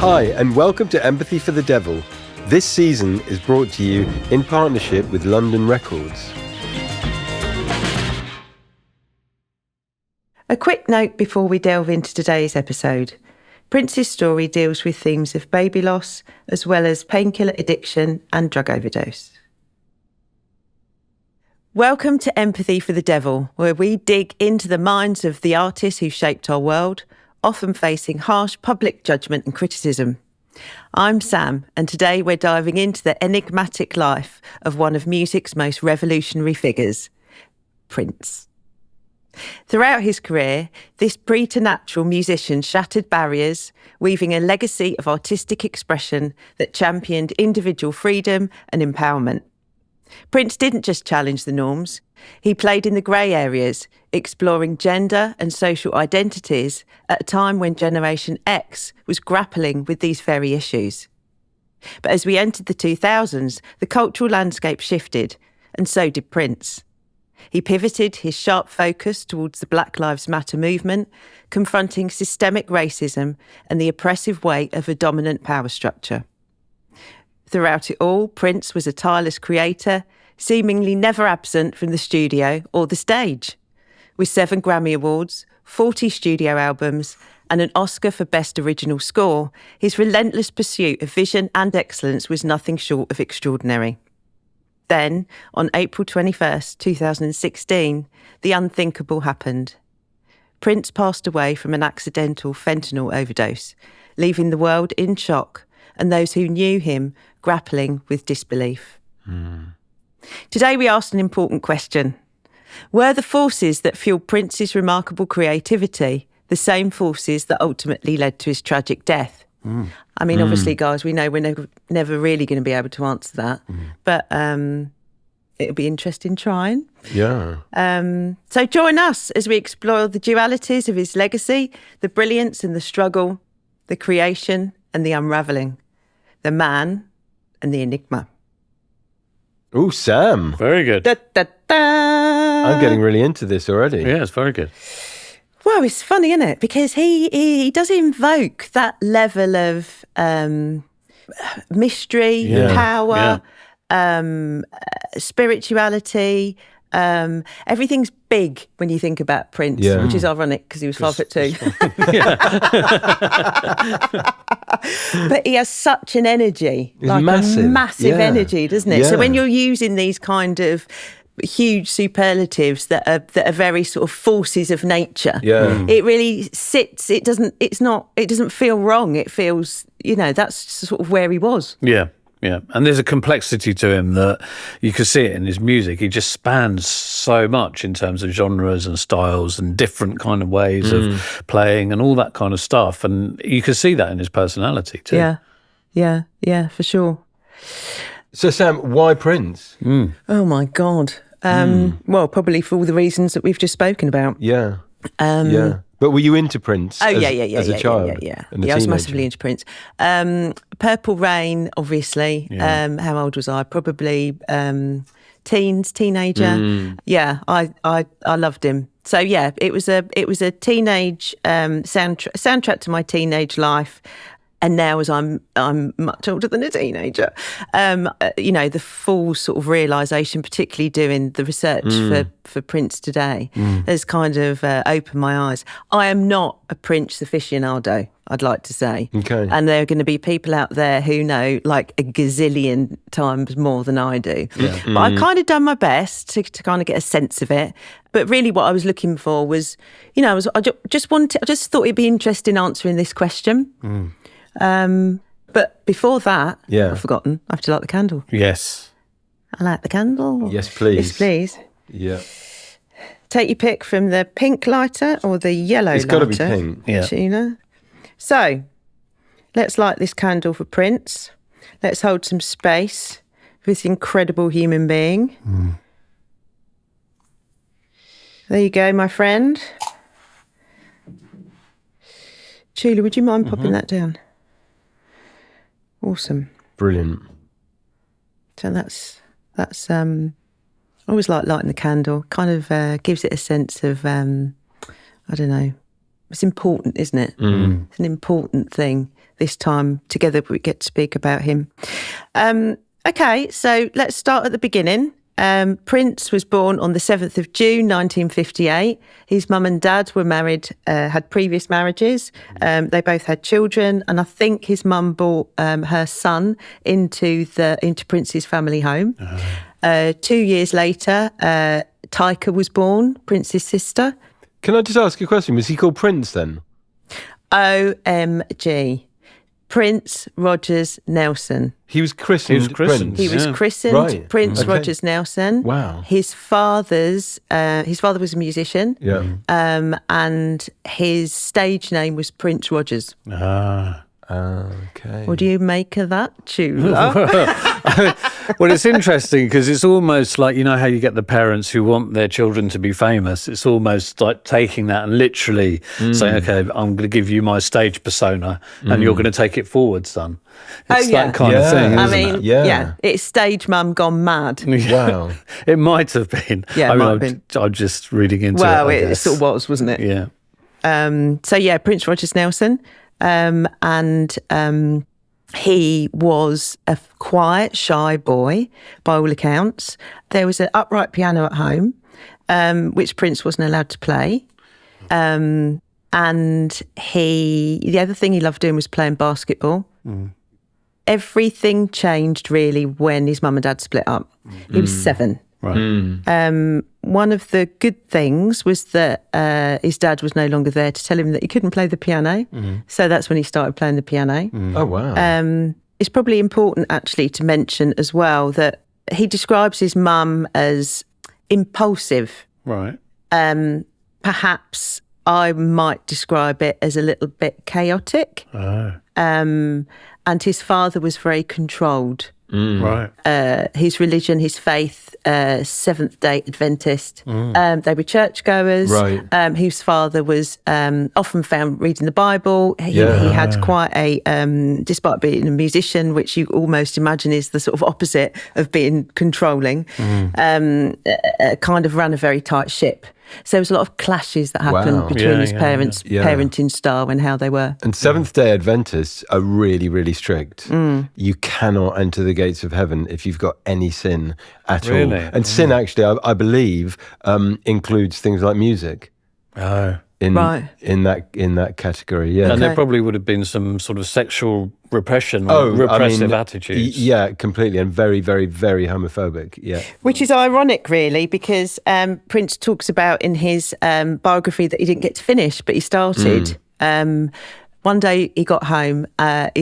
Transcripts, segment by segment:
Hi, and welcome to Empathy for the Devil. This season is brought to you in partnership with London Records. A quick note before we delve into today's episode. Prince's story deals with themes of baby loss, as well as painkiller addiction and drug overdose. Welcome to Empathy for the Devil, where we dig into the minds of the artists who shaped our world, often facing harsh public judgment and criticism. I'm Sam, and today we're diving into the enigmatic life of one of music's most revolutionary figures, Prince. Throughout his career, this preternatural musician shattered barriers, weaving a legacy of artistic expression that championed individual freedom and empowerment. Prince didn't just challenge the norms, he played in the grey areas, exploring gender and social identities at a time when Generation X was grappling with these very issues. But as we entered the 2000s, the cultural landscape shifted, and so did Prince. He pivoted his sharp focus towards the Black Lives Matter movement, confronting systemic racism and the oppressive weight of a dominant power structure. Throughout it all, Prince was a tireless creator, seemingly never absent from the studio or the stage. With 7 Grammy Awards, 40 studio albums, and an Oscar for Best Original Score, his relentless pursuit of vision and excellence was nothing short of extraordinary. Then, on April 21st, 2016, the unthinkable happened. Prince passed away from an accidental fentanyl overdose, leaving the world in shock and those who knew him grappling with disbelief. Today we asked an important question. Were the forces that fueled Prince's remarkable creativity the same forces that ultimately led to his tragic death? I mean, obviously, guys, we know we're never really going to be able to answer that, but it'll be interesting trying. Yeah. So join us as we explore the dualities of his legacy, the brilliance and the struggle, the creation and the unravelling, the man and the enigma. Ooh, Sam. Very good. Da, da, da. I'm getting really into this already. Yeah, it's very good. Well, it's funny, isn't it? Because he does invoke that level of mystery, power, spirituality. Everything's big when you think about Prince, which is ironic because he was 5'2". But he has such an energy, It's like massive. a massive energy, doesn't it? Yeah. So when you're using these kind of huge superlatives that are very sort of forces of nature, it really sits. It doesn't feel wrong. It feels, that's sort of where he was. Yeah. And there's a complexity to him that you can see it in his music. He just spans so much in terms of genres and styles and different kind of ways of playing and all that kind of stuff. And you can see that in his personality too. Yeah, for sure. So, Sam, why Prince? Oh my God. Well, probably for all the reasons that we've just spoken about. Yeah. But were you into Prince as a child? Yeah. And a I was teenager? massively into Prince. Purple Rain, obviously. Yeah. How old was I? Probably teenager. Yeah, I loved him. So yeah, it was a teenage soundtrack to my teenage life. And now, as I'm much older than a teenager, the full sort of realisation, particularly doing the research for Prince today, has kind of opened my eyes. I am not a Prince aficionado, I'd like to say. Okay. And there are going to be people out there who know like a gazillion times more than I do. Yeah. But I've kind of done my best to kind of get a sense of it. But really what I was looking for was, I just thought it'd be interesting answering this question. But before that, I've forgotten. I have to light the candle. Yes. I light the candle. Yes, please. Yes, please. Yeah. Take your pick from the pink lighter or the yellow lighter. It's got to be pink. Yeah. Sheena. So, let's light this candle for Prince. Let's hold some space for this incredible human being. There you go, my friend. Chula, would you mind popping that down? Awesome. Brilliant. So that's I always like lighting the candle. Kind of gives it a sense of I don't know. It's important, isn't it? It's an important thing this time together we get to speak about him. Okay, so let's start at the beginning. Prince was born on the 7th of June 1958. His mum and dad were married, had previous marriages. They both had children, and I think his mum brought her son into Prince's family home. 2 years later, Tyka was born, Prince's sister. Can I just ask you a question? Was he called Prince then? OMG. Prince Rogers Nelson. He was christened Prince. He was christened Prince Rogers Nelson. Wow. His father was a musician. Yeah. And his stage name was Prince Rogers. Okay. What do you make of that, Chula? Well, it's interesting because it's almost like, you know how you get the parents who want their children to be famous. It's almost like taking that and literally saying, okay, I'm going to give you my stage persona and you're going to take it forward, son. It's that kind of thing, isn't it? Yeah. It's stage mum gone mad. Wow. It might have been. Yeah, I'm just reading into it. Well, it sort of was, wasn't it? Yeah. Prince Rogers Nelson. He was a quiet, shy boy, by all accounts. There was an upright piano at home, which Prince wasn't allowed to play. And the other thing he loved doing was playing basketball. Everything changed really when his mum and dad split up. He was 7. Right. One of the good things was that his dad was no longer there to tell him that he couldn't play the piano. So that's when he started playing the piano. Oh, wow. It's probably important actually to mention as well that he describes his mum as impulsive. Right. Perhaps I might describe it as a little bit chaotic. And his father was very controlled. Right. His religion, his faith, Seventh-day Adventist. They were churchgoers. Right. His father was often found reading the Bible. He had quite a, despite being a musician, which you almost imagine is the sort of opposite of being controlling, kind of ran a very tight ship. So there was a lot of clashes that happened between his parents' parenting style and how they were. And Seventh-day Adventists are really, really strict. You cannot enter the gates of heaven if you've got any sin at all. And sin, actually, I believe, includes things like music. In that category, yeah. And there probably would have been some sort of sexual repression or repressive attitudes. Yeah, completely. And very, very, very homophobic, yeah. Which is ironic, really, because Prince talks about in his biography that he didn't get to finish, but he started. One day he got home after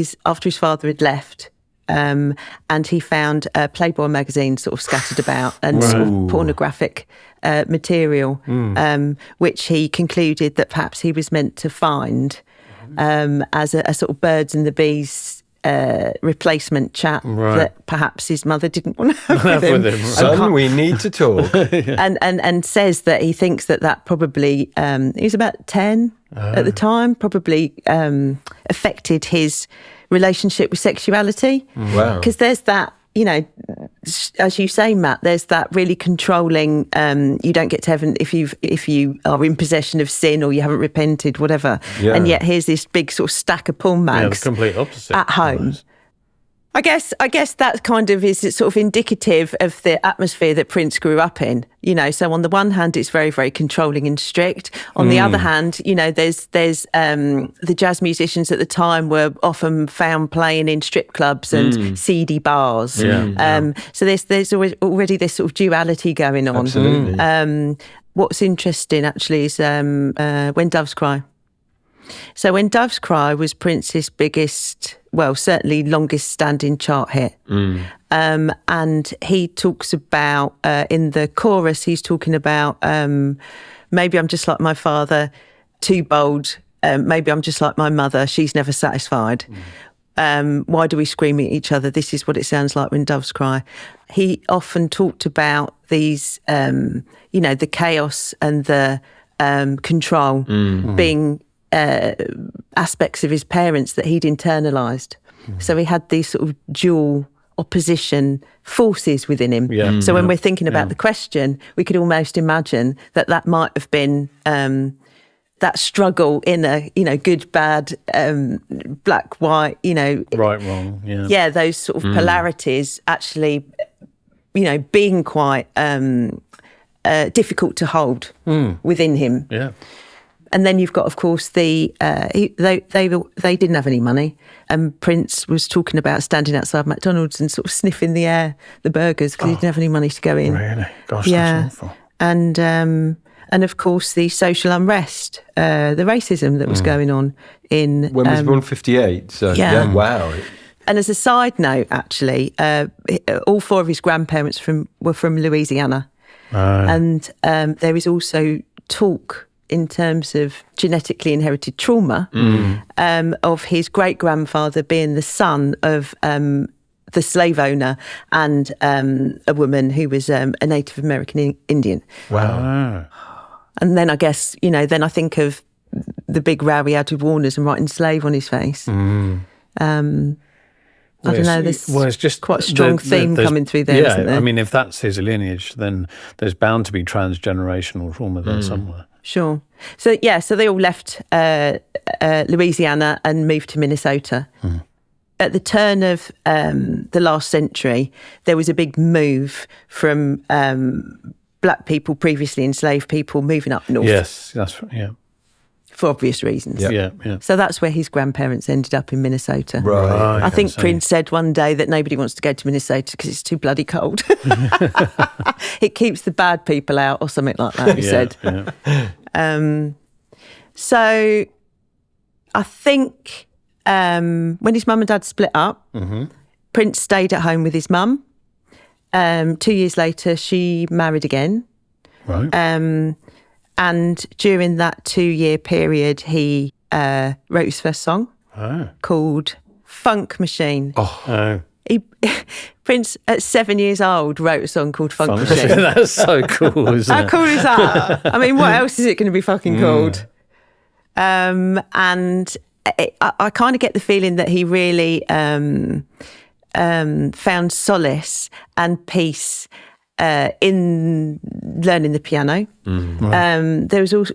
his father had left, and he found a Playboy magazine sort of scattered about and sort of pornographic material, which he concluded that perhaps he was meant to find as a sort of birds and the bees replacement chat that perhaps his mother didn't want to have with him. Son, we need to talk. and says that he thinks that probably, he was about 10 at the time, probably affected his relationship with sexuality. Wow. Because there's that, you know, as you say, Matt, there's that really controlling, you don't get to heaven if you are in possession of sin or you haven't repented, whatever. Yeah. And yet here's this big sort of stack of porn mags the complete opposite. at home. Nice. I guess that kind of is sort of indicative of the atmosphere that Prince grew up in. You know, so on the one hand, it's very, very controlling and strict. On the other hand, you know, there's the jazz musicians at the time were often found playing in strip clubs and seedy bars. So there's already this sort of duality going on. Absolutely. What's interesting actually is When Doves Cry. So When Doves Cry was Prince's biggest, well, certainly longest standing chart hit. And he talks about, in the chorus, he's talking about, maybe I'm just like my father, too bold. Maybe I'm just like my mother, she's never satisfied. Why do we scream at each other? This is what it sounds like when doves cry. He often talked about these, you know, the chaos and the control being aspects of his parents that he'd internalised. So he had these sort of dual opposition forces within him. So when we're thinking about the question, we could almost imagine that might have been that struggle in a, good, bad, black, white, right, wrong, yeah, those sort of polarities actually, being quite difficult to hold within him. Yeah. And then you've got, of course, they didn't have any money, and Prince was talking about standing outside McDonald's and sort of sniffing the air, the burgers, because he didn't have any money to go in. Really? Gosh, that's awful. And of course the social unrest, the racism that was going on in. When was born? 58. So yeah, wow. And as a side note, actually, all four of his grandparents were from Louisiana, and there is also talk in terms of genetically inherited trauma of his great-grandfather being the son of the slave owner and a woman who was a Native American Indian. Wow. And then I guess, then I think of the big row he had with Warner's and writing slave on his face. I don't know, it's just quite a strong theme coming through there, isn't there? I mean, if that's his lineage, then there's bound to be transgenerational trauma there somewhere. Sure. So they all left Louisiana and moved to Minnesota. At the turn of the last century, there was a big move from black people, previously enslaved people, moving up north. Yes, that's right, yeah. For obvious reasons. Yeah. So that's where his grandparents ended up, in Minnesota. Right. I think Prince said one day that nobody wants to go to Minnesota because it's too bloody cold. It keeps the bad people out, or something like that, he said. Yeah. So I think when his mum and dad split up, Prince stayed at home with his mum. 2 years later, she married again. Right. And during that 2-year period, he wrote his first song called Funk Machine. Prince, at 7 years old, wrote a song called Funk Machine. That's so cool, isn't it? How cool is that? I mean, what else is it going to be fucking called? And I kind of get the feeling that he really found solace and peace in learning the piano. There was also,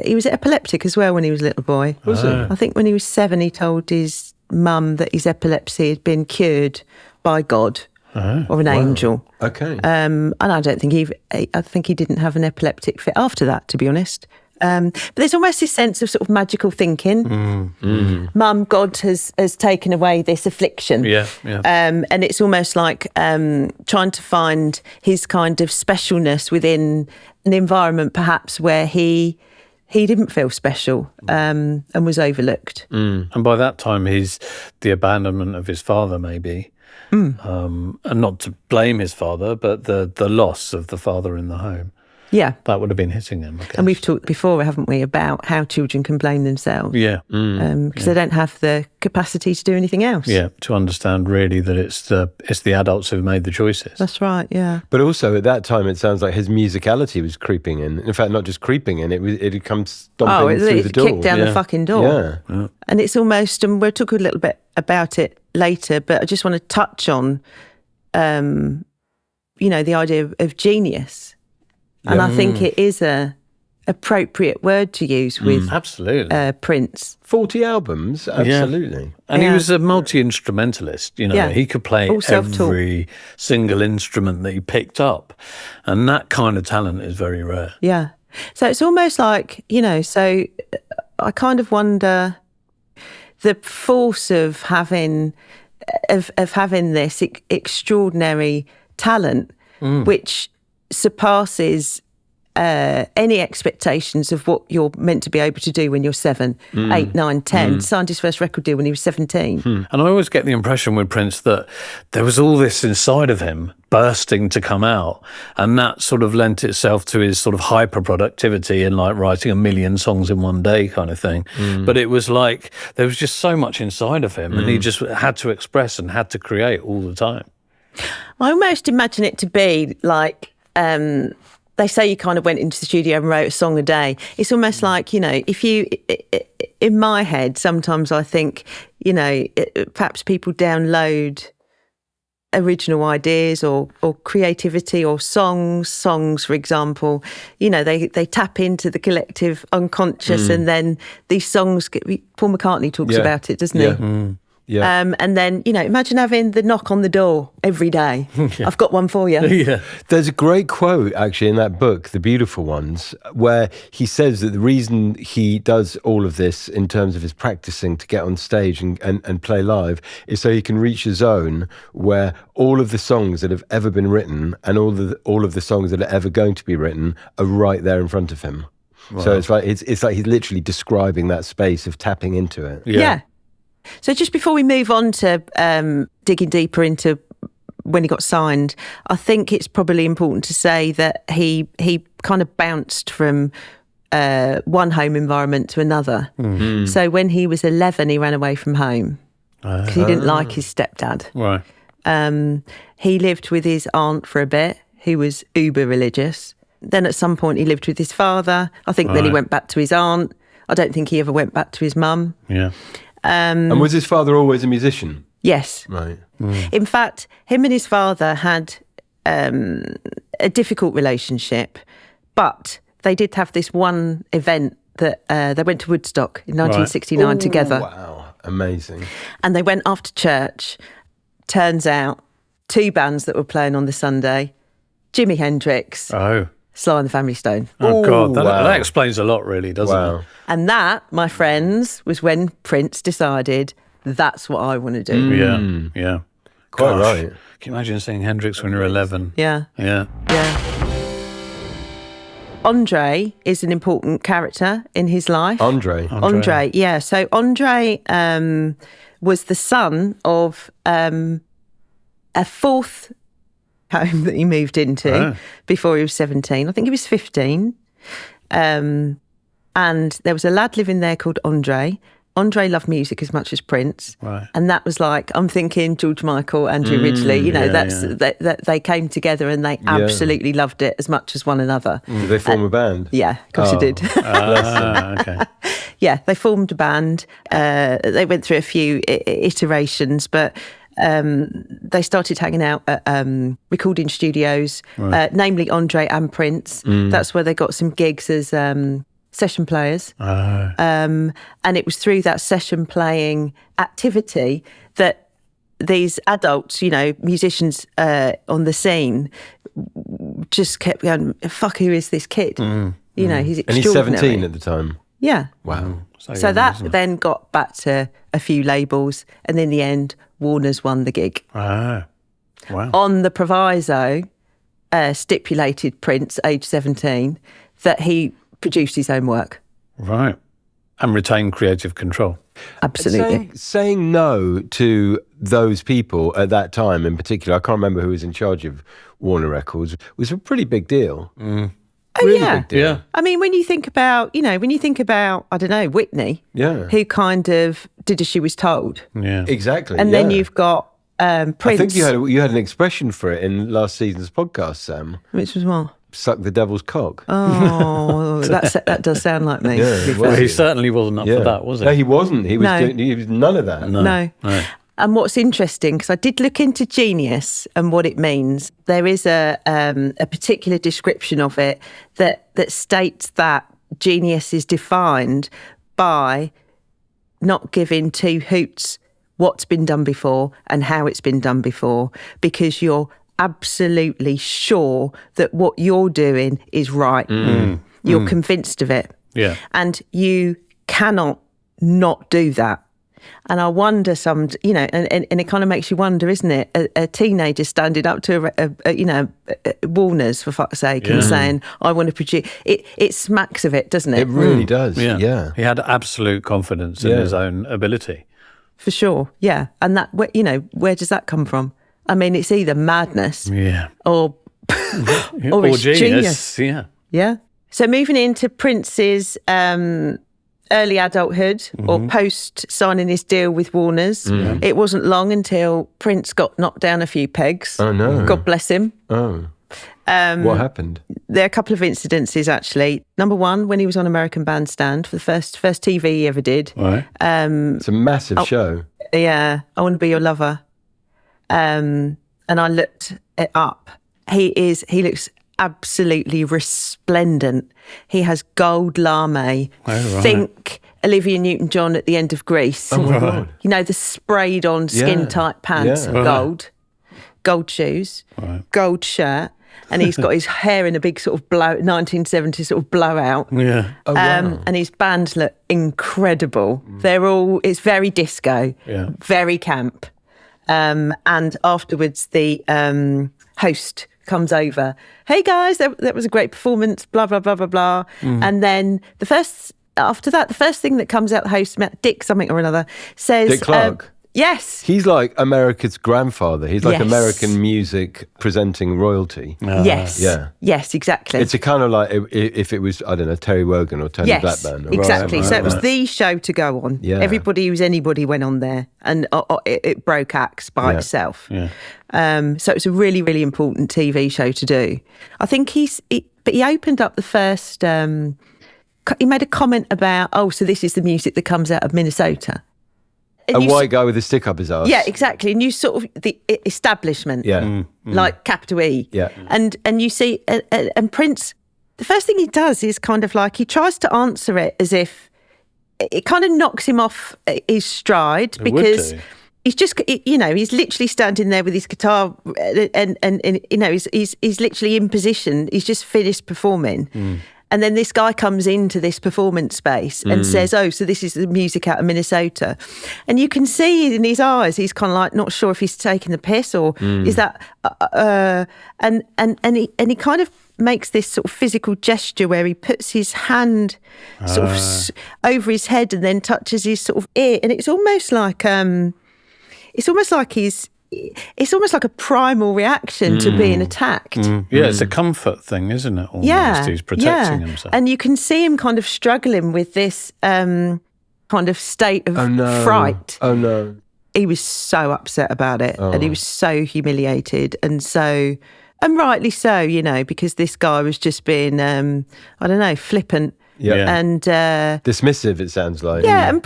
he was epileptic as well when he was a little boy. Was he? I think when he was 7, he told his mum that his epilepsy had been cured by God or an angel. Okay. And I don't think I think he didn't have an epileptic fit after that, to be honest. But there's almost this sense of sort of magical thinking. Mum, God has taken away this affliction. Yeah. And it's almost like trying to find his kind of specialness within an environment perhaps where he didn't feel special and was overlooked. And by that time, the abandonment of his father, maybe. And not to blame his father, but the loss of the father in the home. Yeah. That would have been hitting him, I guess. And we've talked before, haven't we, about how children can blame themselves. Yeah. Because they don't have the capacity to do anything else. Yeah, to understand really that it's the adults who've made the choices. That's right, yeah. But also at that time, it sounds like his musicality was creeping in. In fact, not just creeping in, it had come stomping through the door. Kicked down the fucking door. Yeah. And it's almost, and we'll talk a little bit about it later, but I just want to touch on, the idea of genius. And I think it is a appropriate word to use with absolutely Prince. 40 albums, absolutely. Yeah. And he was a multi-instrumentalist, he could play every single instrument that he picked up. And that kind of talent is very rare. Yeah. So it's almost like, so I kind of wonder the force of having this extraordinary talent, which surpasses any expectations of what you're meant to be able to do when you're 7, 8, 9, 10. Signed his first record deal when he was 17. And I always get the impression with Prince that there was all this inside of him bursting to come out, and that sort of lent itself to his sort of hyper productivity and like writing 1 million songs in one day kind of thing. But it was like there was just so much inside of him, and he just had to express and had to create all the time. I almost imagine it to be like they say you kind of went into the studio and wrote a song a day. It's almost like, if you, in my head, sometimes I think, perhaps people download original ideas or creativity or songs, for example, they tap into the collective unconscious, and then these songs Paul McCartney talks about it, doesn't he? Yeah. And then, imagine having the knock on the door every day. I've got one for you. Yeah. There's a great quote, actually, in that book, The Beautiful Ones, where he says that the reason he does all of this in terms of his practicing to get on stage and play live is so he can reach a zone where all of the songs that have ever been written and all of the songs that are ever going to be written are right there in front of him. Wow. So it's like he's literally describing that space of tapping into it. Yeah. So just before we move on to digging deeper into when he got signed, I think it's probably important to say that he kind of bounced from one home environment to another. Mm-hmm. So when he was 11, he ran away from home because he didn't like his stepdad. Right. He lived with his aunt for a bit, who was uber religious. Then at some point he lived with his father. I think then he went back to his aunt. I don't think he ever went back to his mum. Yeah. And was his father always a musician? Yes. Right. In fact, him and his father had a difficult relationship, but they did have this one event that they went to Woodstock in 1969 together. Wow, amazing. And they went after church. Turns out, two bands that were playing on the Sunday, Jimi Hendrix, Sly and the Family Stone. Oh, God, that explains a lot, really, doesn't it? And that, my friends, was when Prince decided, that's what I want to do. Yeah. Quite right. Can you imagine seeing Hendrix when you're 11? Yeah. Andre is an important character in his life. Andre, yeah. So Andre was the son of a fourth home that he moved into before he was 17. I think he was 15. And there was a lad living there called Andre. Andre loved music as much as Prince. Right. And that was like, I'm thinking George Michael, Andrew Ridgeley, that they came together and they absolutely loved it as much as one another. Did they form a band? Yeah, of course they did. Okay. Yeah, they formed a band. They went through a few iterations, but they started hanging out at recording studios, namely Andre and Prince. That's where they got some gigs as session players. And it was through that session playing activity that these adults, musicians on the scene, just kept going, fuck, who is this kid? He's extraordinary. And he's 17 at the time. Yeah. Wow. So that then got back to a few labels, and in the end, Warner's won the gig. Wow. On the proviso, stipulated Prince, age 17, that he produced his own work. Right. And retain creative control. Absolutely. Saying no to those people at that time in particular, I can't remember who was in charge of Warner Records, was a pretty big deal. Really big deal. Yeah. I mean, when you think about, I don't know, Whitney, who kind of did as she was told. Yeah. Exactly. And then you've got Prince. I think you had an expression for it in last season's podcast, Sam. Which was what? Suck the devil's cock. Oh, that does sound like me. Yeah, well, he certainly wasn't up for that, was he? No, he wasn't. He was none of that. No. And what's interesting, because I did look into genius and what it means, there is a particular description of it that states that genius is defined by not giving two hoots what's been done before and how it's been done before, because you're absolutely sure that what you're doing is right. You're convinced of it. Yeah. And you cannot not do that. And I wonder and it kind of makes you wonder, isn't it? A teenager standing up to Warner's, for fuck's sake, and saying, I want to produce. It smacks of it, doesn't it? It really does. Yeah. He had absolute confidence in his own ability. For sure. Yeah. And that, where does that come from? I mean, it's either madness or it's genius. Yeah. Yeah. So moving into Prince's early adulthood or post signing his deal with Warner's, it wasn't long until Prince got knocked down a few pegs. Oh, no. God bless him. Oh. What happened? There are a couple of incidences, actually. Number one, when he was on American Bandstand for the first TV he ever did. and I looked it up. He looks absolutely resplendent. He has gold lame. Oh, right. Think Olivia Newton-John at the end of Grease. Oh my God. You know, the sprayed on skin tight pants and gold shoes, gold shirt. And he's got his hair in a big sort of 1970s sort of blowout. Yeah. Oh, wow. And his bands look incredible. It's very disco, very camp. And afterwards, the host comes over. Hey guys, that was a great performance, blah, blah, blah, blah, blah. And then after that, the first thing that comes out, the host, Dick something or another, says... Dick Clark? Yes. He's like America's grandfather. He's like American music presenting royalty. Yes. Yeah. Yes, exactly. It's a kind of like if it was, I don't know, Terry Wogan or Tony Blackburn. Exactly. So it was the show to go on. Yeah. Everybody who's anybody went on there, and it broke acts by itself. Yeah. So it's a really, really important TV show to do. I think but he opened up the first, he made a comment about, so this is the music that comes out of Minnesota. A white guy with a stick up his ass. Yeah, exactly. And you sort of, the establishment, like capital E. Yeah. And you see, and Prince, the first thing he does is kind of like, he tries to answer it as if it kind of knocks him off his stride, because he's just, he's literally standing there with his guitar and he's literally in position. He's just finished performing. And then this guy comes into this performance space and says, so this is the music out of Minnesota. And you can see in his eyes, he's kind of like not sure if he's taking the piss or is that... And he kind of makes this sort of physical gesture where he puts his hand sort of over his head and then touches his sort of ear. And it's almost like it's almost like a primal reation to being attacked. Yeah, it's a comfort thing, isn't it? Almost. He's protecting himself. And you can see him kind of struggling with this kind of state of fright. Oh, no. He was so upset about it and he was so humiliated and rightly so, because this guy was just being, flippant. Yeah. And dismissive, it sounds like. Yeah, and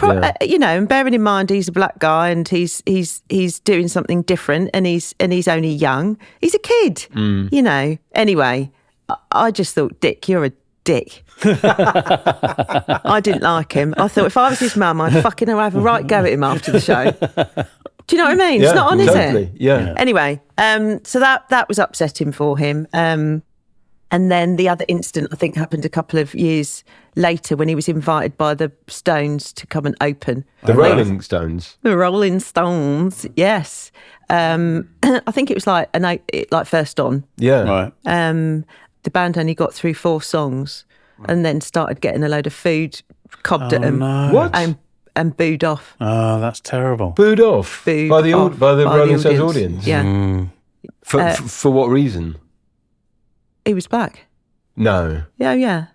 and bearing in mind he's a black guy and he's doing something different and he's only young. He's a kid, Anyway, I just thought, Dick, you're a dick. I didn't like him. I thought if I was his mum, I'd fucking have a right go at him after the show. Do you know what I mean? Yeah, it's not on, totally. Is it? Yeah. Anyway, so that was upsetting for him. And then the other incident, I think, happened a couple of years later when he was invited by the Stones to come and open. The Rolling Stones? The Rolling Stones, yes. I think it was like First On. Yeah. Right. The band only got through 4 songs and then started getting a load of food cobbed at them. No. What? And booed off. Oh, that's terrible. Booed off? By the Rolling Stones audience? Yeah. For what reason? He was black. No. Yeah.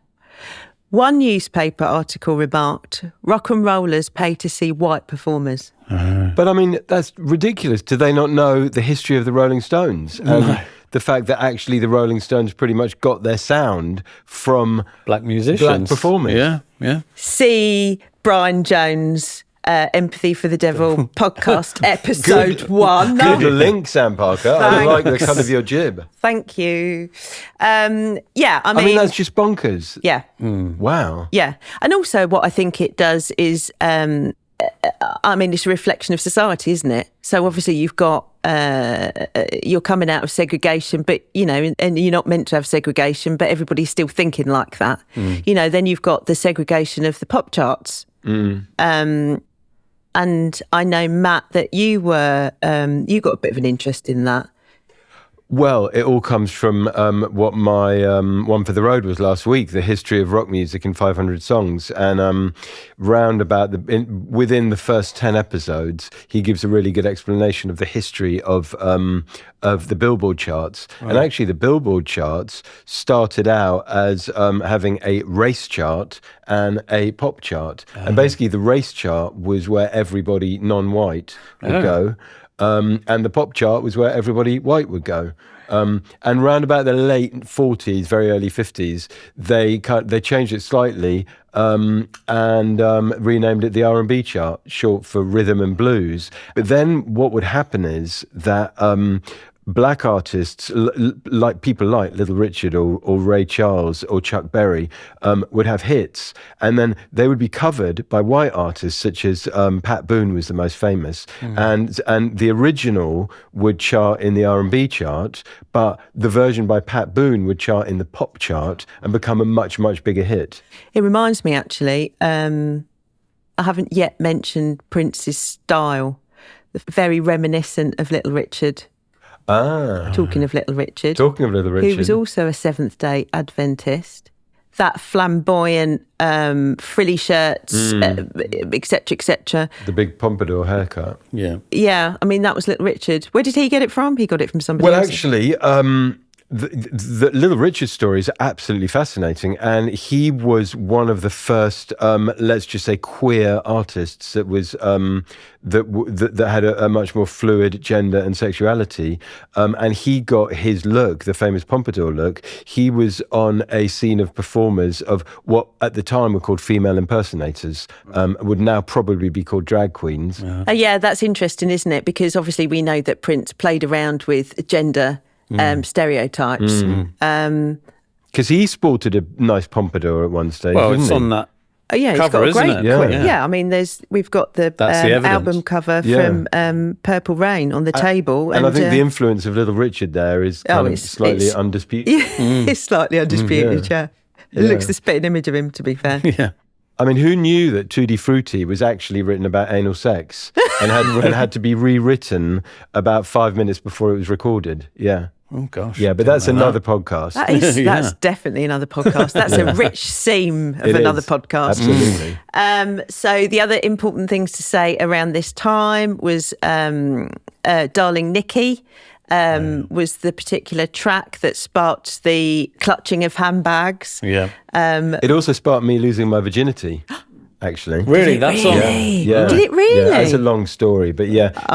One newspaper article remarked, rock and rollers pay to see white performers. But I mean, that's ridiculous. Do they not know the history of the Rolling Stones? And the fact that actually the Rolling Stones pretty much got their sound from black musicians. Black performers. Yeah. See Brian Jones... Empathy for the Devil podcast episode 1. Good link, Sam Parker. I like the cut of your jib. Thank you. I mean that's just bonkers. Yeah. Wow. Yeah. And also what I think it does is, it's a reflection of society, isn't it? So obviously you've got, you're coming out of segregation, but, and you're not meant to have segregation, but everybody's still thinking like that. Then you've got the segregation of the pop charts. And I know, Matt, that you got a bit of an interest in that. Well, it all comes from what my one for the road was last week, the history of rock music in 500 songs. And within the first 10 episodes, he gives a really good explanation of the history of the Billboard charts. Right. And actually, the Billboard charts started out as having a race chart and a pop chart. And basically, the race chart was where everybody non-white would go. And the pop chart was where everybody white would go. And round about the late 40s, very early 50s, they changed it slightly and renamed it the R&B chart, short for rhythm and blues. But then what would happen is that black artists, like people like Little Richard or Ray Charles or Chuck Berry, would have hits, and then they would be covered by white artists such as Pat Boone was the most famous, and the original would chart in the R&B chart, but the version by Pat Boone would chart in the pop chart and become a much, much bigger hit. It reminds me, actually, I haven't yet mentioned Prince's style, very reminiscent of Little Richard. Talking of Little Richard. Who was also a Seventh-day Adventist. That flamboyant, frilly shirts, etc., etc. The big pompadour haircut. Yeah. Yeah, I mean, that was Little Richard. Where did he get it from? He got it from somebody else. Well, actually, the Little Richard story is absolutely fascinating, and he was one of the first, let's just say, queer artists that was that had a much more fluid gender and sexuality, and he got his look, the famous pompadour look. He was on a scene of performers of what at the time were called female impersonators, would now probably be called drag queens. Yeah, that's interesting, isn't it? Because obviously we know that Prince played around with gender stereotypes. Because he sported a nice pompadour at one stage. Well, it's he? on that. Oh, yeah, cover, he's got a great. Yeah. I mean, we've got the album cover from Purple Rain on the table, and I think the influence of Little Richard there is kind of slightly undisputed. It's slightly undisputed. Yeah. It looks the spitting image of him, to be fair. Yeah. I mean, who knew that Tutti Frutti was actually written about anal sex and had to be rewritten about 5 minutes before it was recorded? Yeah. Oh, gosh. Yeah, but that's another podcast. That's definitely another podcast. That's a rich seam of another podcast. Absolutely. So the other important things to say around this time was Darling Nikki was the particular track that sparked the clutching of handbags. Yeah. It also sparked me losing my virginity. Actually, really, that song. Yeah. Did it really? Yeah, it's a long story, but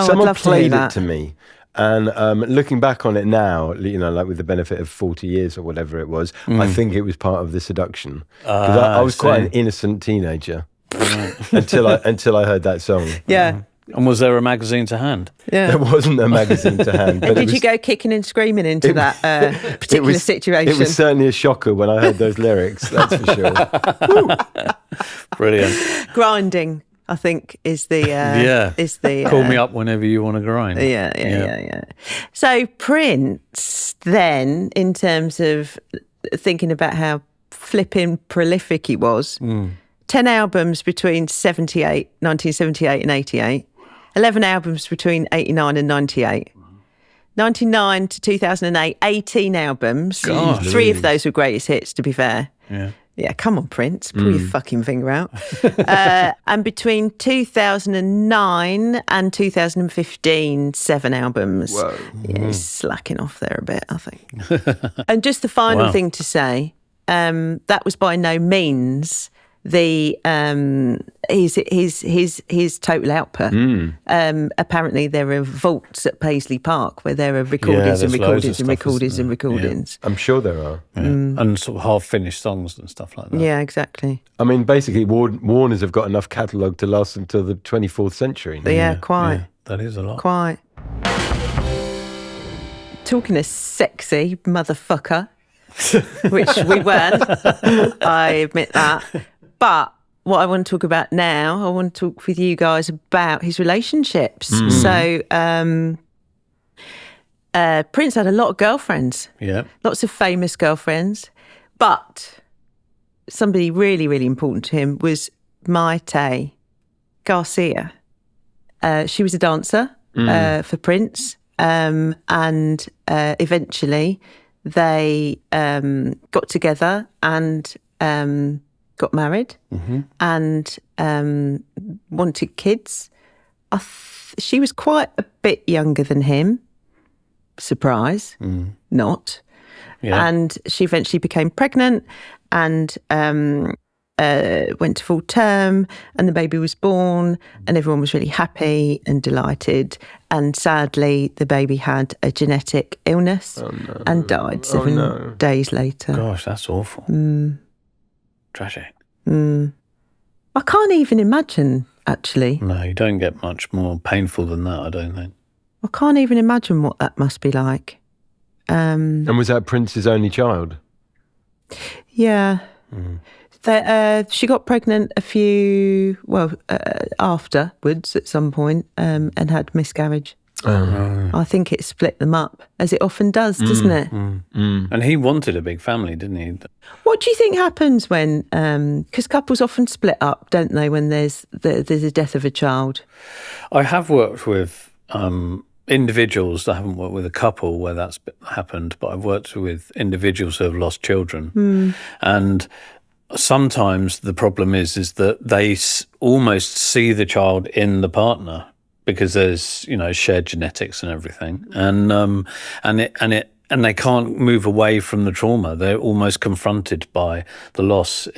someone played it to me. And looking back on it now, like with the benefit of 40 years or whatever it was, I think it was part of the seduction. Because I was quite an innocent teenager until I heard that song. Yeah. And was there a magazine to hand? Yeah. There wasn't a magazine to hand. And did you go kicking and screaming into that particular situation? It was certainly a shocker when I heard those lyrics, that's for sure. Brilliant. Grinding, I think, is the call me up whenever you want to grind. Yeah. So Prince, then, in terms of thinking about how flipping prolific he was, 10 albums between 1978 and 88, 11 albums between 89 and 98. 99 to 2008, 18 albums. Gosh. 3 of those were greatest hits, to be fair. Yeah. Yeah, come on, Prince, pull your fucking finger out. And between 2009 and 2015, 7 albums. Whoa. Yeah, he's slacking off there a bit, I think. And just the final thing to say, that was by no means his total output. Apparently there are vaults at Paisley Park where there are recordings and recordings and recordings and recordings. I'm sure there are. Yeah. And sort of half-finished songs and stuff like that. Yeah, exactly. I mean, basically, Warners have got enough catalogue to last until the 24th century. Yeah, quite. Yeah, that is a lot. Quite. Talking a sexy motherfucker, which we weren't, I admit that. But what I want to talk about now, I want to talk with you guys about his relationships. So Prince had a lot of girlfriends. Yeah. Lots of famous girlfriends. But somebody really, really important to him was Maite Garcia. She was a dancer for Prince. And eventually they got together and got married and wanted kids. She was quite a bit younger than him. Surprise, not. Yeah. And she eventually became pregnant and went to full term, and the baby was born, and everyone was really happy and delighted. And sadly, the baby had a genetic illness and died 7 days later. Gosh, that's awful. Tragic. I can't even imagine, actually. No, you don't get much more painful than that, I don't think. I can't even imagine what that must be like. And was that Prince's only child? Yeah. She got pregnant afterwards at some point, and had miscarriage. I think it split them up, as it often does, doesn't it? And he wanted a big family, didn't he? What do you think happens when, because couples often split up, don't they, when there's a death of a child? I have worked with individuals. I haven't worked with a couple where that's happened, but I've worked with individuals who have lost children. And sometimes the problem is that they almost see the child in the partner because there's, shared genetics and everything. And they can't move away from the trauma. They're almost confronted by the loss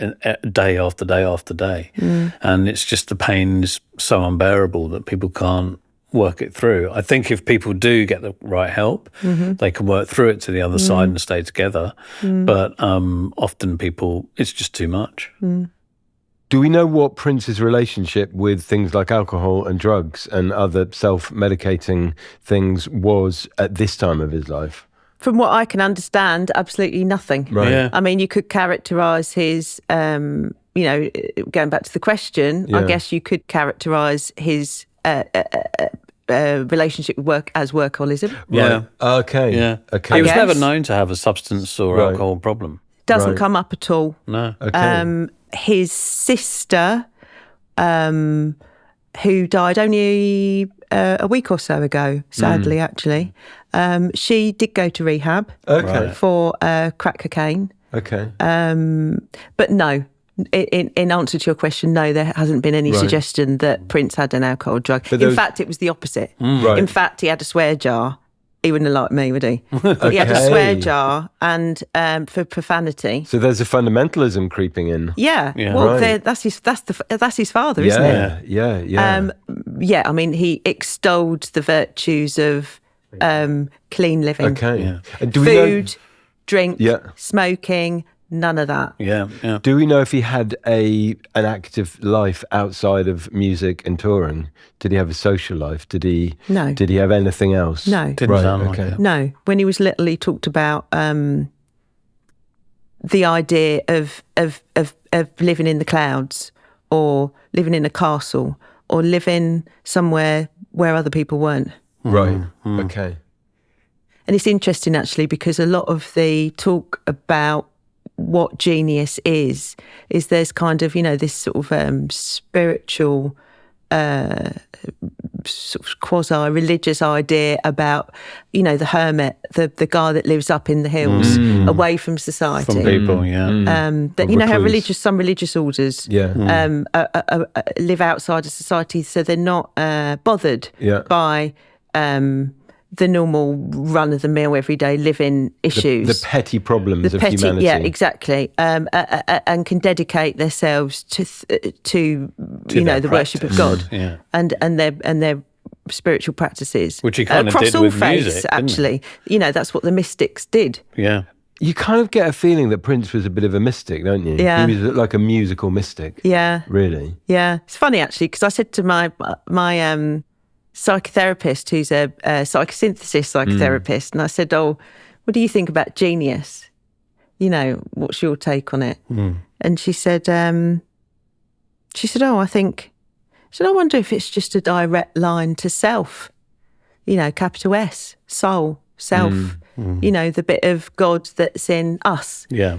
day after day after day. And it's just the pain is so unbearable that people can't work it through. I think if people do get the right help, they can work through it to the other side and stay together. But often it's just too much. Do we know what Prince's relationship with things like alcohol and drugs and other self-medicating things was at this time of his life? From what I can understand, absolutely nothing. Right. Yeah. I mean, you could characterise his, going back to the question, I guess you could characterise his relationship with work as workaholism. Yeah. Okay. Yeah. Okay. He was never known to have a substance or alcohol problem. Doesn't come up at all. No. Okay. His sister, who died only a week or so ago, sadly, actually, she did go to rehab for crack cocaine. Okay. But no, in answer to your question, no, there hasn't been any suggestion that Prince had an alcohol or drug. In fact, it was the opposite. Right. In fact, he had a swear jar. He wouldn't have liked me, would he? He had a swear jar and for profanity. So there's a fundamentalism creeping in. Yeah. Yeah. Well, Right. that's his father, isn't it? Yeah. I mean, he extolled the virtues of clean living. Okay. Yeah. And do we know? Food, drink, smoking, none of that. Yeah. Yeah. Do we know if he had an active life outside of music and touring? Did he have a social life? No. Did he have anything else? No. Didn't sound like it. No. When he was little, he talked about the idea of living in the clouds, or living in a castle, or living somewhere where other people weren't. Right. Okay. And it's interesting, actually, because a lot of the talk about what genius is there's kind of, this sort of spiritual, sort of quasi-religious idea about, the hermit, the guy that lives up in the hills, away from society. From people, That how some religious orders Yeah. live outside of society, so they're not bothered by the normal run-of-the-mill, everyday living issues. The petty problems of humanity. Yeah, exactly. And can dedicate themselves to the worship of God and their spiritual practices. Which he kind of across did all with faiths, music, didn't actually. That's what the mystics did. Yeah. You kind of get a feeling that Prince was a bit of a mystic, don't you? Yeah. He was like a musical mystic. Yeah. Really? Yeah. It's funny, actually, because I said to my psychotherapist, who's a psychosynthesis psychotherapist, and I said, "Oh, what do you think about genius? What's your take on it?" And she said, "Oh, I wonder if it's just a direct line to self, capital S, soul, self, the bit of God that's in us." Yeah.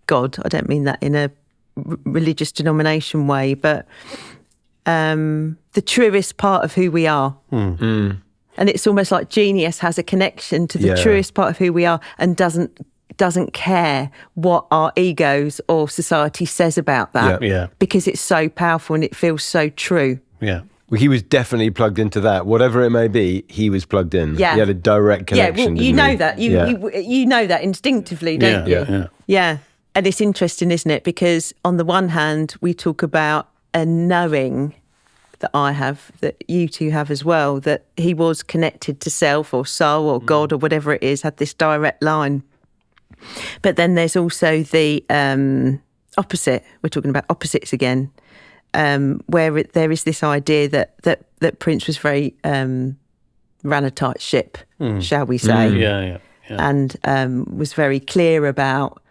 God, I don't mean that in a religious denomination way, but the truest part of who we are. And it's almost like genius has a connection to the truest part of who we are and doesn't care what our egos or society says about that. Yeah. Because it's so powerful and it feels so true. Yeah. Well, he was definitely plugged into that. Whatever it may be, he was plugged in. Yeah. He had a direct connection. Yeah, well, you know that. You know that instinctively, don't you? Yeah. And it's interesting, isn't it? Because on the one hand, we talk about a knowing that I have, that you two have as well, that he was connected to self or soul or God or whatever it is, had this direct line. But then there's also the opposite. We're talking about opposites again, where there is this idea that Prince was very ran a tight ship, shall we say. Yeah. And was very clear about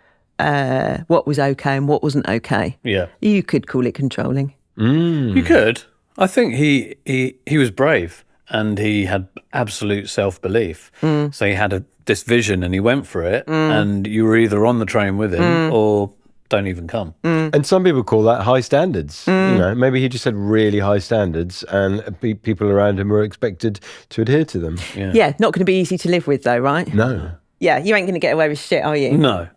what was okay and what wasn't okay. Yeah. You could call it controlling. You could. I think he was brave and he had absolute self-belief. So he had this vision and he went for it, and you were either on the train with him or don't even come. And some people call that high standards. You know, maybe he just had really high standards and people around him were expected to adhere to them. Yeah, not going to be easy to live with though, right? No. Yeah, you ain't going to get away with shit, are you? No.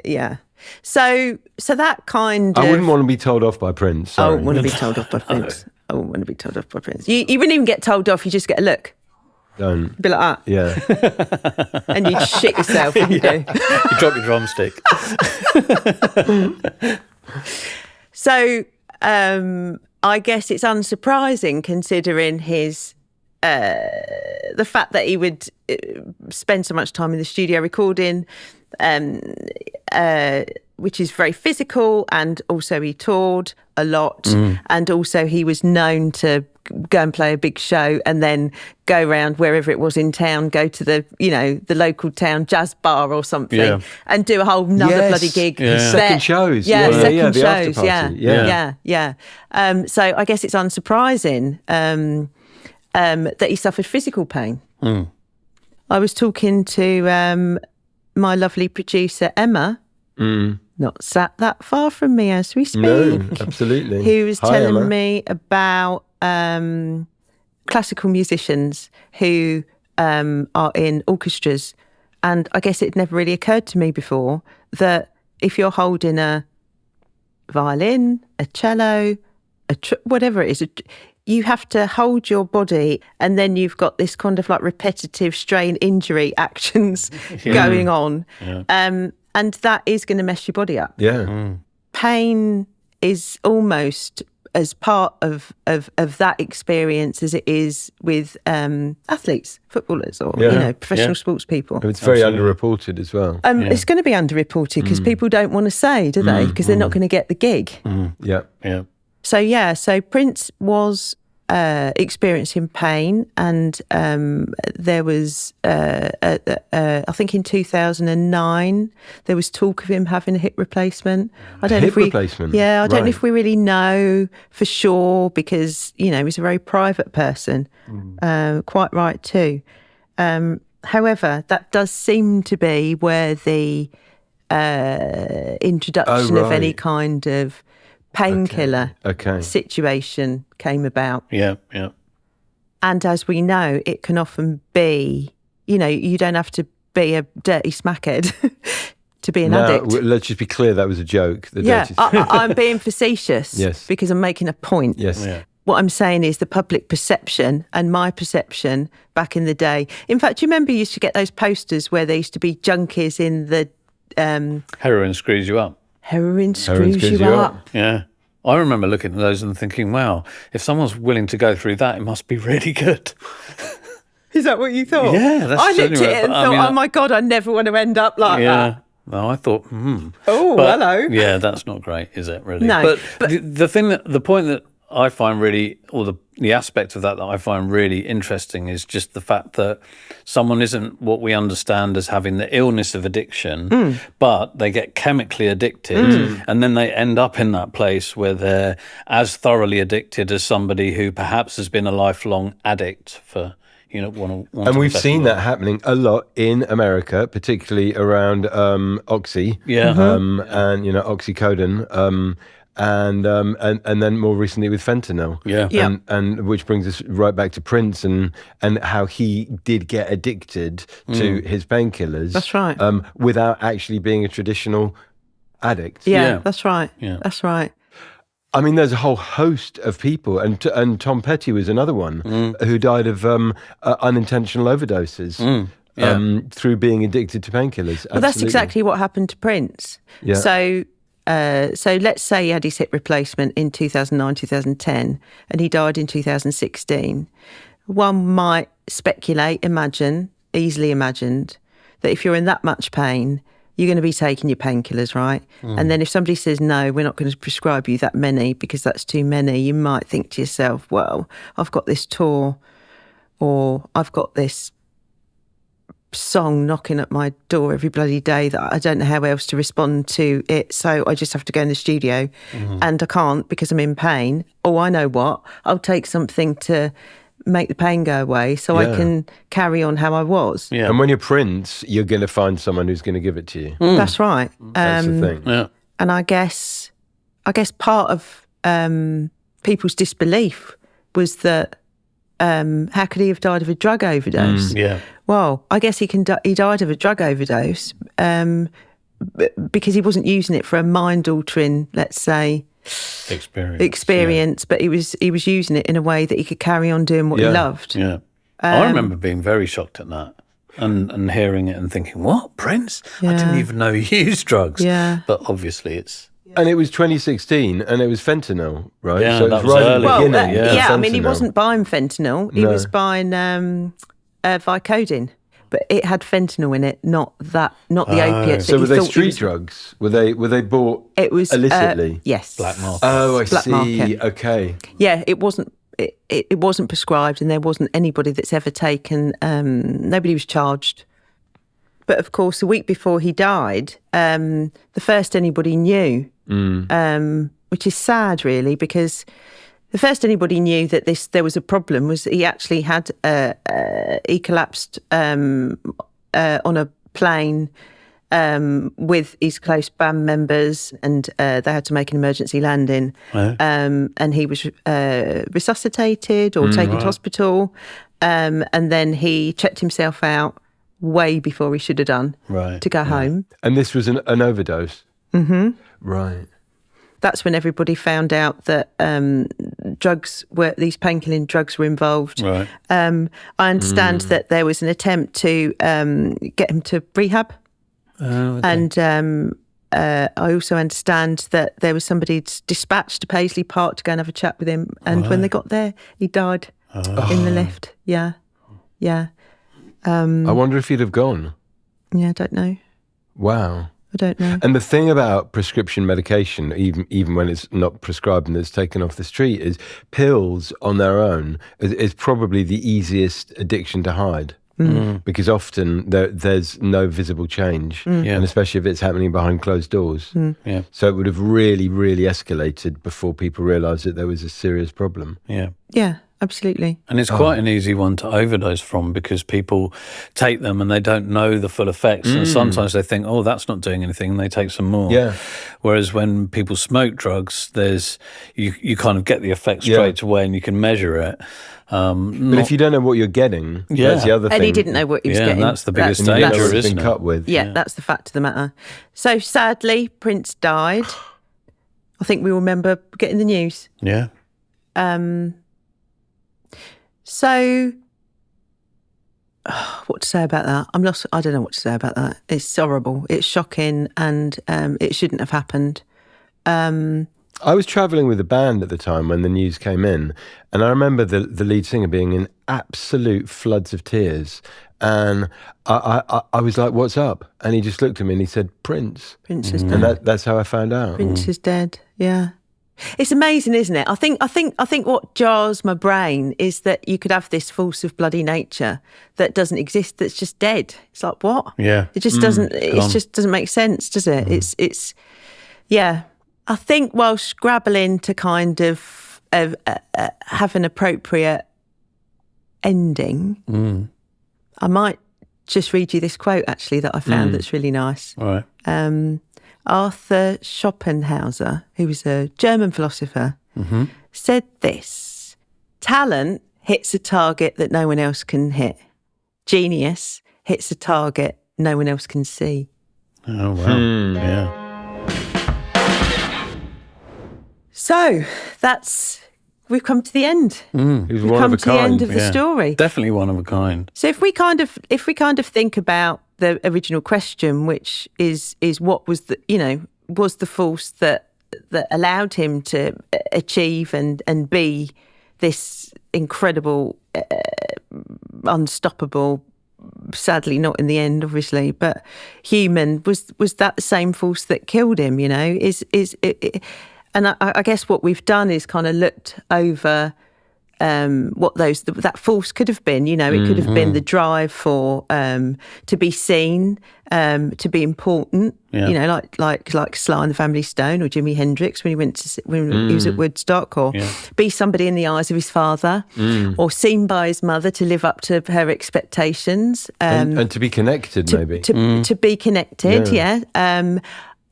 Yeah. So that kind of... I wouldn't want to be told off by Prince. Sorry. I wouldn't want to be told off by Prince. I wouldn't want to be told off by Prince. You wouldn't even get told off, you just get a look. Don't. Be like that. Yeah. And you'd shit yourself, wouldn't you? You drop your drumstick. So I guess it's unsurprising considering his... the fact that he would spend so much time in the studio recording, which is very physical, and also he toured a lot, and also he was known to go and play a big show and then go around wherever it was in town, go to the local town jazz bar or something, and do a whole nother bloody gig. Second shows. Second the shows. after Yeah. So I guess it's unsurprising that he suffered physical pain. I was talking to my lovely producer, Emma, not sat that far from me as we speak. No, absolutely. Who was telling Emma. me about classical musicians who are in orchestras. And I guess it never really occurred to me before that if you're holding a violin, a cello, whatever it is, you have to hold your body, and then you've got this kind of like repetitive strain injury actions going on. And that is going to mess your body up. Pain is almost as part of that experience as it is with athletes, footballers, or professional sports people. It's very underreported as well. It's going to be underreported because people don't want to say, do they? Because they're not going to get the gig. So Prince was experiencing pain, and there was, I think in 2009, there was talk of him having a hip replacement. I don't know if we really know for sure, because he's a very private person, quite right too. However, that does seem to be where the introduction of any kind of painkiller situation came about. And as we know, it can often be, you don't have to be a dirty smackhead to be an addict. Let's just be clear, that was a joke. I'm being facetious because I'm making a point. What I'm saying is the public perception and my perception back in the day. In fact, you remember you used to get those posters where there used to be junkies in the... Heroin screws you up. Heroin screws you up. Yeah. I remember looking at those and thinking, wow, if someone's willing to go through that, it must be really good. Is that what you thought? Yeah, that's I looked at it and thought, oh my God, I never want to end up like that. No, I thought, Oh, hello. Yeah, that's not great, is it, really? No. But the point that I find really, or the aspect of that I find really interesting is just the fact that someone isn't what we understand as having the illness of addiction, but they get chemically addicted, and then they end up in that place where they're as thoroughly addicted as somebody who perhaps has been a lifelong addict for, and we've seen that happening a lot in America, particularly around Oxy, and oxycodone. And then more recently with fentanyl, and which brings us right back to Prince and how he did get addicted to his painkillers. That's right. Without actually being a traditional addict. That's right. That's right. I mean, there's a whole host of people, and Tom Petty was another one who died of unintentional overdoses. Through being addicted to painkillers. Well, that's exactly what happened to Prince. So let's say he had his hip replacement in 2009, 2010, and he died in 2016. One might speculate, easily imagined, that if you're in that much pain, you're going to be taking your painkillers, right? And then if somebody says, no, we're not going to prescribe you that many because that's too many, you might think to yourself, well, I've got this tour or I've got this song knocking at my door every bloody day that I don't know how else to respond to it, so I just have to go in the studio, and I can't because I'm in pain. Oh, I know what, I'll take something to make the pain go away so I can carry on how I was. Yeah. And when you're Prince, you're going to find someone who's going to give it to you. That's right. That's the thing. Yeah. And I guess part of people's disbelief was that how could he have died of a drug overdose? Yeah. Well, I guess he died of a drug overdose because he wasn't using it for a mind-altering, let's say, experience, but he was using it in a way that he could carry on doing what he loved. Yeah. I remember being very shocked at that and hearing it and thinking, what, Prince? I didn't even know he used drugs. Yeah. But obviously it's... And it was 2016 and it was fentanyl, right? Yeah, so that it was was right early. at the beginning. I mean, he wasn't buying fentanyl. He was buying Vicodin. But it had fentanyl in it, not the opiates. So were they street drugs? Were they bought illicitly? Yes. Black market. Oh, I Black see. market. Okay. Yeah, it wasn't. It wasn't prescribed, and there wasn't anybody that's ever taken. Nobody was charged. But of course, a week before he died, the first anybody knew, which is sad, really, because the first anybody knew that there was a problem was he actually had he collapsed on a plane with his close band members, and they had to make an emergency landing. Right. And he was resuscitated or taken to hospital, and then he checked himself out way before he should have done to go home. And this was an overdose? Mm-hmm. Right. That's when everybody found out that these painkilling drugs were involved. Right. I understand that there was an attempt to get him to rehab. Okay. And I also understand that there was somebody dispatched to Paisley Park to go and have a chat with him. And when they got there, he died in the lift. Yeah. Yeah. I wonder if he'd have gone. Yeah, I don't know. Wow. I don't know. And the thing about prescription medication, even when it's not prescribed and it's taken off the street, is pills on their own is probably the easiest addiction to hide. Because often there's no visible change, and especially if it's happening behind closed doors. Yeah. So it would have really, really escalated before people realised that there was a serious problem. Yeah. Yeah, absolutely. And it's quite an easy one to overdose from because people take them and they don't know the full effects. And sometimes they think, oh, that's not doing anything, and they take some more. Yeah. Whereas when people smoke drugs, you kind of get the effect straight away and you can measure it. But if you don't know what you're getting, that's the other thing. And he didn't know what he was getting. That's the biggest danger, isn't been it? cut with. Yeah, that's the fact of the matter. So sadly, Prince died. I think we all remember getting the news. Yeah. So, what to say about that? I don't know what to say about that. It's horrible. It's shocking, and it shouldn't have happened. I was travelling with a band at the time when the news came in, and I remember the lead singer being in absolute floods of tears, and I was like, "What's up?" And he just looked at me and he said, "Prince." Prince is dead. And that's how I found out. Prince is dead. Yeah. It's amazing, isn't it? I think what jars my brain is that you could have this force of bloody nature that doesn't exist, that's just dead. It's like, what? Yeah. It just doesn't. It just doesn't make sense, does it? It's. Yeah. I think while scrabbling to kind of have an appropriate ending, I might just read you this quote actually that I found that's really nice. All right. Arthur Schopenhauer, who was a German philosopher, said this: talent hits a target that no one else can hit. Genius hits a target no one else can see. Oh, wow. Yeah. So we've come to the end. He's We've one come of a to the end of kind. the story. Definitely one of a kind. So if we kind of think about the original question, which is what was the force that allowed him to achieve and be this incredible, unstoppable, sadly not in the end, obviously, but human, was that the same force that killed him? And I guess what we've done is kind of looked over what that force could have been. It could have been the drive for to be seen, to be important. Yeah. Like Sly and the Family Stone or Jimi Hendrix when he was at Woodstock, or be somebody in the eyes of his father, or seen by his mother, to live up to her expectations, and to be connected, maybe to be connected.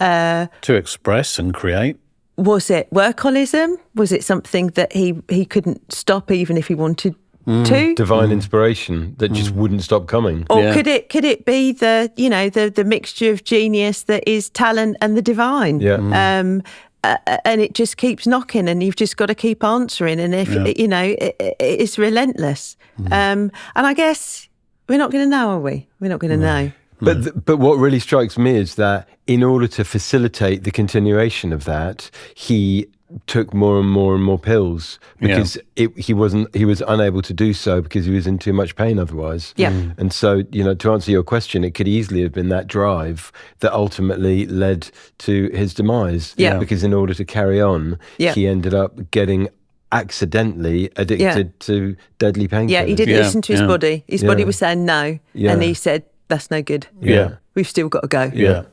To express and create. Was it workaholism? Was it something that he couldn't stop even if he wanted to? Divine inspiration that just wouldn't stop coming. Or could it be the mixture of genius that is talent and the divine? Yeah. And it just keeps knocking, and you've just got to keep answering. And if it's relentless. And I guess we're not going to know, are we? We're not going to know. But what really strikes me is that in order to facilitate the continuation of that, he took more and more and more pills because he was unable to do so because he was in too much pain otherwise. Yeah. And so, to answer your question, it could easily have been that drive that ultimately led to his demise. Yeah. Because in order to carry on, he ended up getting accidentally addicted to deadly painkillers. Yeah, he didn't listen to his body. His body was saying no, and he said, "That's no good. Yeah. We've still got to go." Yeah.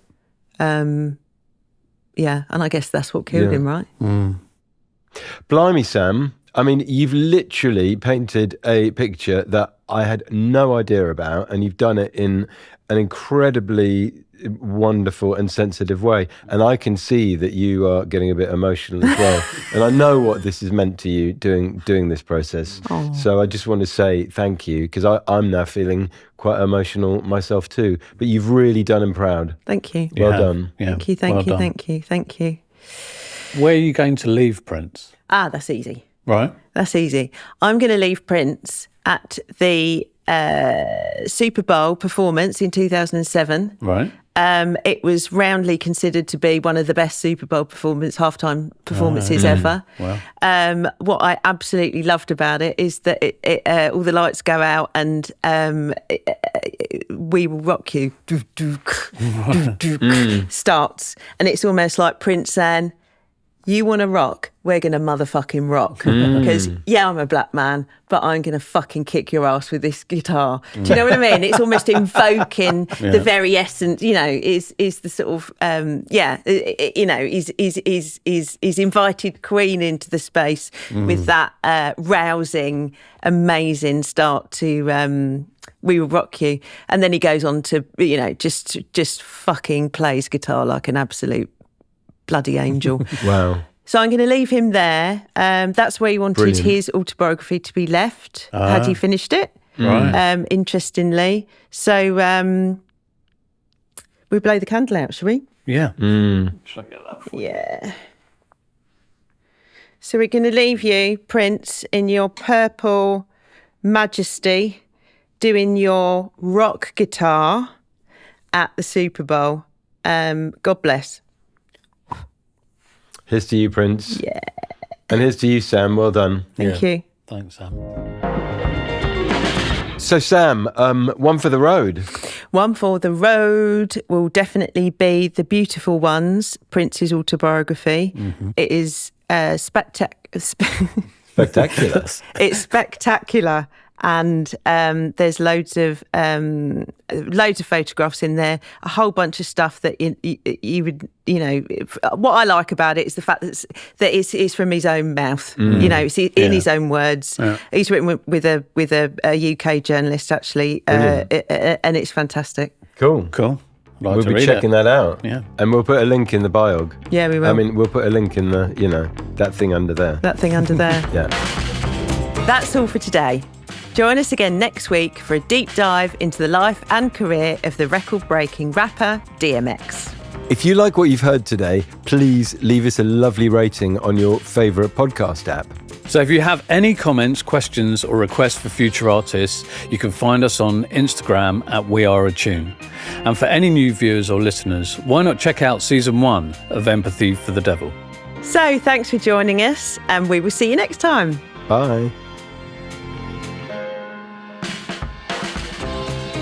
And I guess that's what killed him, right? Blimey, Sam. I mean, you've literally painted a picture that I had no idea about, and you've done it in an incredibly wonderful and sensitive way. And I can see that you are getting a bit emotional as well. And I know what this has meant to you doing this process. Oh. So I just want to say thank you, because I'm now feeling quite emotional myself too. But you've really done him proud. Thank you. Well done. Yeah. Thank you. Where are you going to leave Prince? That's easy. Right. That's easy. I'm going to leave Prince at the Super Bowl performance in 2007. Right. It was roundly considered to be one of the best Super Bowl halftime performances ever. Wow. What I absolutely loved about it is that all the lights go out and "We Will Rock You" starts, and it's almost like Prince saying, "You want to rock? We're going to motherfucking rock." Because, I'm a black man, but I'm going to fucking kick your ass with this guitar. Do you know what I mean? It's almost invoking the very essence, is the sort of, he's invited Queen into the space with that rousing, amazing start to "We Will Rock You." And then he goes on to, just fucking plays guitar like an absolute bloody angel. Wow. So I'm going to leave him there. That's where he wanted his autobiography to be left, had he finished it. Right. Interestingly. So we blow the candle out, shall we? Yeah. Should I get that for you? Yeah. So we're going to leave you, Prince, in your purple majesty, doing your rock guitar at the Super Bowl. God bless. Here's to you, Prince. Yeah. And here's to you, Sam. Well done. Thank you. Thanks, Sam. So, Sam, one for the road. One for the road will definitely be The Beautiful Ones, Prince's autobiography. Mm-hmm. It is spectacular. It's spectacular. And there's loads of photographs in there, a whole bunch of stuff that you would, what I like about it is the fact that it's from his own mouth. It's in his own words. Yeah. He's written with a UK journalist, actually, and it's fantastic. Cool. We'll be checking that out. Yeah. And we'll put a link in the biog. Yeah, we will. I mean, we'll put a link in the, that thing under there. Yeah. That's all for today. Join us again next week for a deep dive into the life and career of the record-breaking rapper DMX. If you like what you've heard today, please leave us a lovely rating on your favourite podcast app. So if you have any comments, questions or requests for future artists, you can find us on Instagram at WeAreAtune. And for any new viewers or listeners, why not check out Season 1 of Empathy for the Devil? So thanks for joining us, and we will see you next time. Bye.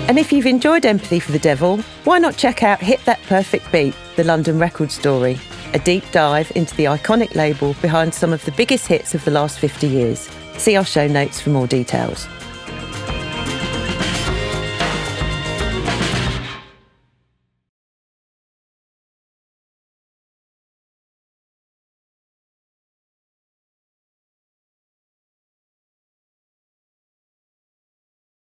And if you've enjoyed Empathy for the Devil, why not check out Hit That Perfect Beat, the London record story, a deep dive into the iconic label behind some of the biggest hits of the last 50 years. See our show notes for more details.